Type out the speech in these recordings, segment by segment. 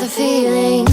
the feeling.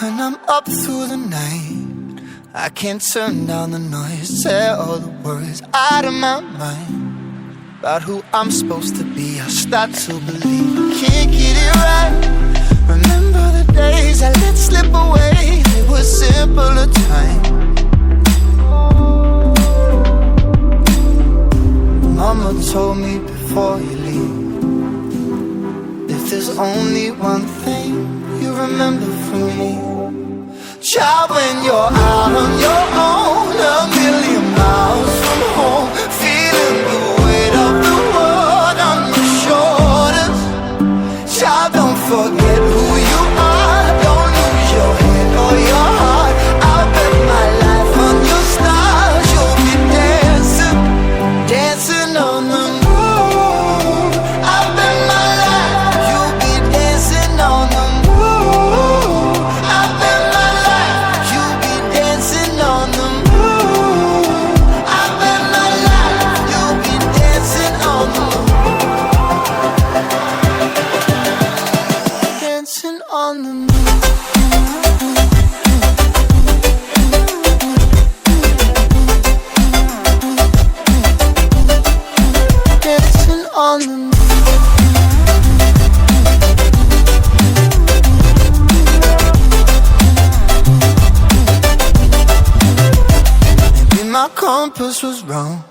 When I'm up through the night, I can't turn down the noise. Say all the words out of my mind about who I'm supposed to be. I start to believe I can't get it right. Remember the days I let slip away. They were simpler times. Mama told me before you leave, if there's only one thing you remember from me, child, when you're out on your own, a million miles from home, feeling the weight of the world on your shoulders. Child, don't forget who you are. Don't lose your head or your heart. I'll bet my life on your stars. You'll be dancing, dancing on the moon. I'll bet my life you'll be dancing on the moon. I'll bet my life you'll be dancing on the moon. I'll bet my life you'll be dancing on the moon. Dancing on the moon. Dancing on the moon. Maybe my compass was wrong,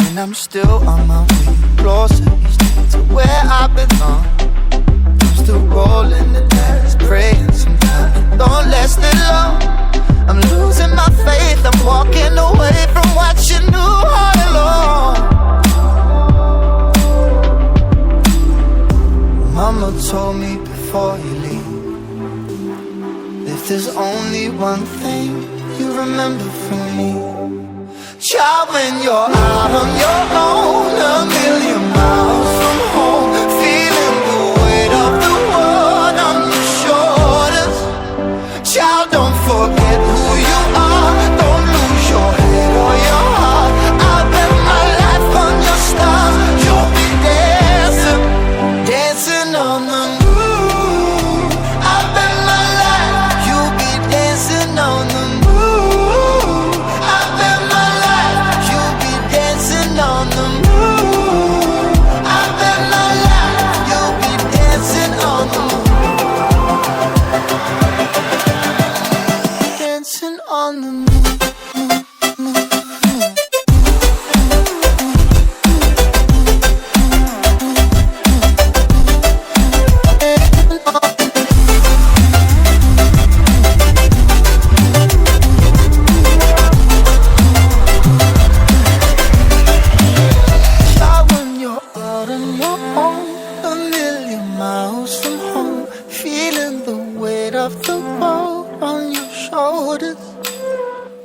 and I'm still on my way closer each day to where I belong. I'm still rolling the dice, praying sometimes it don't last that long. I'm losing my faith, I'm walking away from what you knew all along. Mama told me before you leave, if there's only one thing you remember from me, child, when you're out on your own, a million miles from home, feeling the weight of the world on your shoulders. Child, don't forget who you are. Don't lose your head or your heart. I'll bet my life on your stars. You'll be dancing, dancing on the moon. I'll bet my life you'll be dancing on the moon. I'll bet my life you'll be dancing on the moon. I'll bet my life you'll be dancing on the moon. Dancing on the moon. Child, when you're out on your own, a million miles from home, feeling the weight of the world on your shoulders.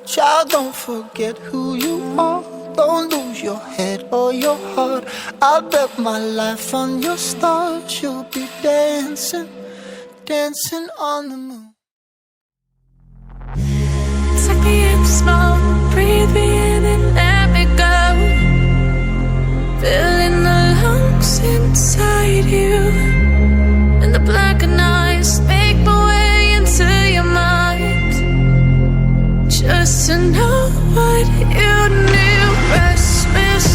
Child, don't forget who you are. Don't lose your head or your heart. I'll bet my life on your stars. You'll be dancing, dancing on the moon. Take me in slow, breathe me in and let me go. Filling the lungs inside you, and the blackened eyes make my way into your mind. Just to know what you knew. Restless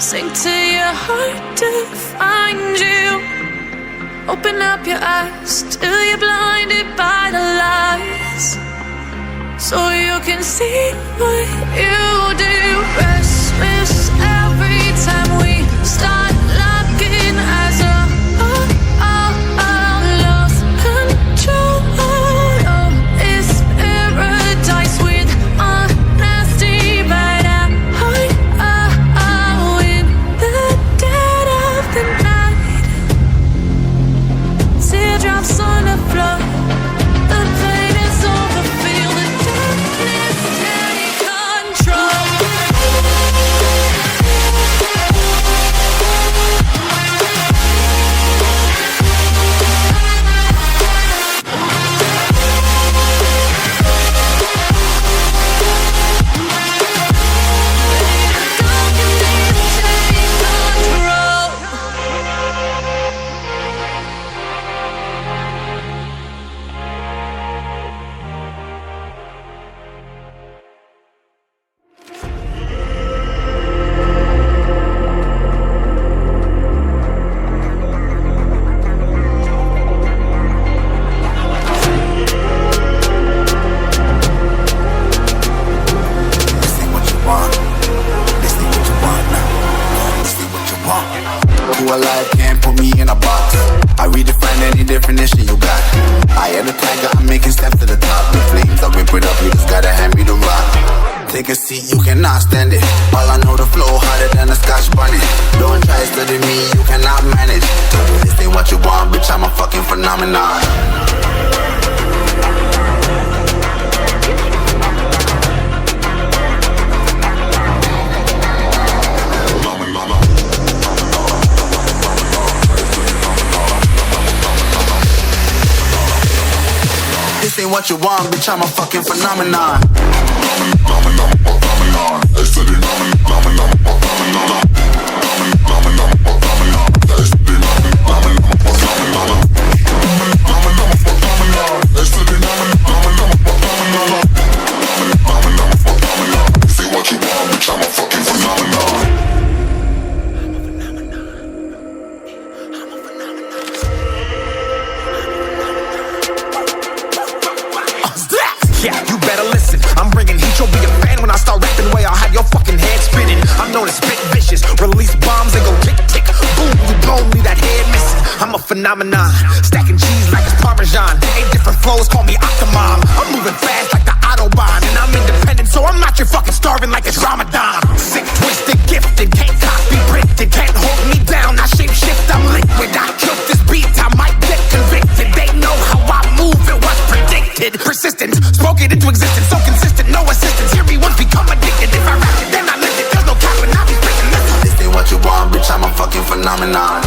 sink to your heart to find you. Open up your eyes till you're blinded by the lies, so you can see what you do. Restless every time we start locking as a lost control of this paradise with honesty. But in the dead of the night, teardrops on the floor. The pain is over. Feel the darkness take control. Who alive can't put me in a box. I redefine any definition you got. I am the tiger, I'm making steps to the top. The flames, I whip it up, you just gotta hand me the rock. Take a seat, you cannot stand it. All I know, the flow harder than a Scotch bonnet. Don't try study me, you cannot manage. This ain't what you want, bitch, I'm a fucking phenomenon. This ain't what you want, bitch, I'm a fucking phenomenon. Yeah, you better listen. I'm bringing heat, you'll be a fan when I start rapping. Way I'll have your fucking head spinning. I'm known as spit vicious, release bombs and go tick tick. Boom, you blow me, that head missing. I'm a phenomenon, stacking cheese like it's Parmesan. 8 different flows, call me Octomom. I'm moving fast like the Autobahn, and I'm independent, so I'm not your fucking starving like it's Ramadan. Sick, twisted, gifted, can't copy, printed, can't hold me down. I shape shift, I'm liquid. I killed this beat, I might get convicted. They know how I move, it was predicted. Persistent, spoke it into existence, so consistent, no assistance. Hear me once, become addicted. If I rap it, then I live it. There's no cap, and I'll be breaking this. This ain't what you want, bitch, I'm a fucking phenomenon.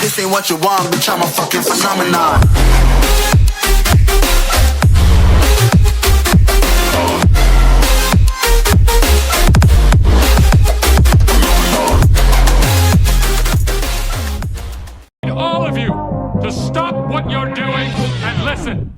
This ain't what you want, bitch, I'm a fucking phenomenon. All of you to stop what you're doing and listen.